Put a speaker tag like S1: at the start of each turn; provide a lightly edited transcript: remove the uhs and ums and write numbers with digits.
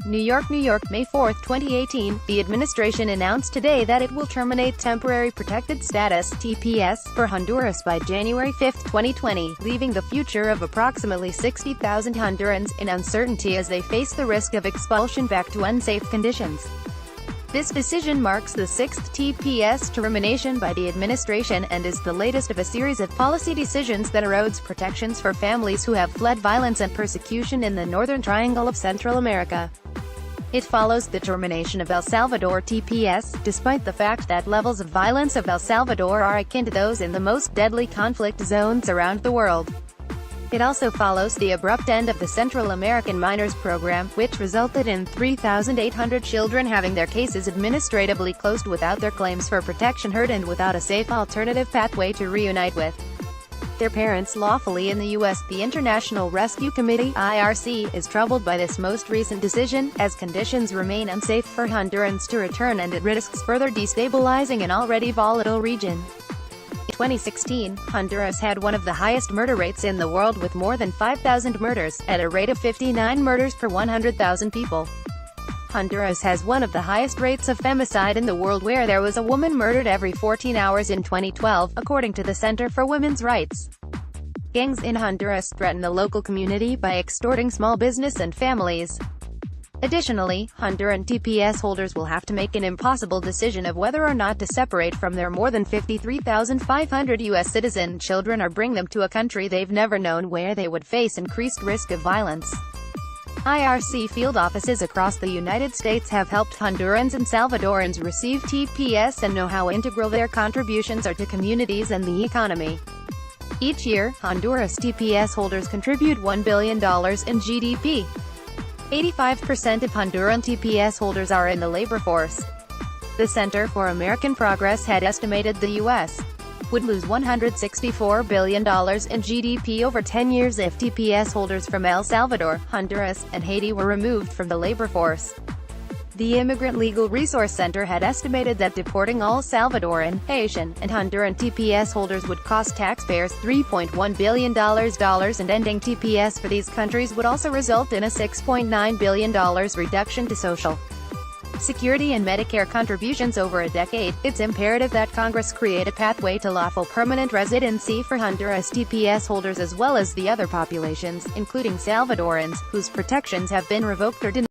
S1: New York, May 4, 2018, the administration announced today that it will terminate Temporary Protected Status (TPS) for Honduras by January 5, 2020, leaving the future of approximately 60,000 Hondurans in uncertainty as they face the risk of expulsion back to unsafe conditions. This decision marks the sixth TPS termination by the administration and is the latest of a series of policy decisions that erodes protections for families who have fled violence and persecution in the Northern Triangle of Central America. It follows the termination of El Salvador TPS, despite the fact that levels of violence of El Salvador are akin to those in the most deadly conflict zones around the world. It also follows the abrupt end of the Central American Minors Program, which resulted in 3,800 children having their cases administratively closed without their claims for protection heard and without a safe alternative pathway to reunite with their parents lawfully in the U.S. The International Rescue Committee (IRC) is troubled by this most recent decision, as conditions remain unsafe for Hondurans to return and it risks further destabilizing an already volatile region. In 2016, Honduras had one of the highest murder rates in the world with more than 5,000 murders, at a rate of 59 murders per 100,000 people. Honduras has one of the highest rates of femicide in the world, where there was a woman murdered every 14 hours in 2012, according to the Center for Women's Rights. Gangs in Honduras threaten the local community by extorting small business and families. Additionally, Honduran TPS holders will have to make an impossible decision of whether or not to separate from their more than 53,500 U.S. citizen children or bring them to a country they've never known where they would face increased risk of violence. IRC field offices across the United States have helped Hondurans and Salvadorans receive TPS and know how integral their contributions are to communities and the economy. Each year, Honduras TPS holders contribute $1 billion in GDP. 85% of Honduran TPS holders are in the labor force. The Center for American Progress had estimated the U.S. would lose $164 billion in GDP over 10 years if TPS holders from El Salvador, Honduras, and Haiti were removed from the labor force. The Immigrant Legal Resource Center had estimated that deporting all Salvadoran, Haitian, and Honduran TPS holders would cost taxpayers $3.1 billion, and ending TPS for these countries would also result in a $6.9 billion reduction to Social Security and Medicare contributions over a decade. It's imperative that Congress create a pathway to lawful permanent residency for Honduras TPS holders as well as the other populations, including Salvadorans, whose protections have been revoked or denied.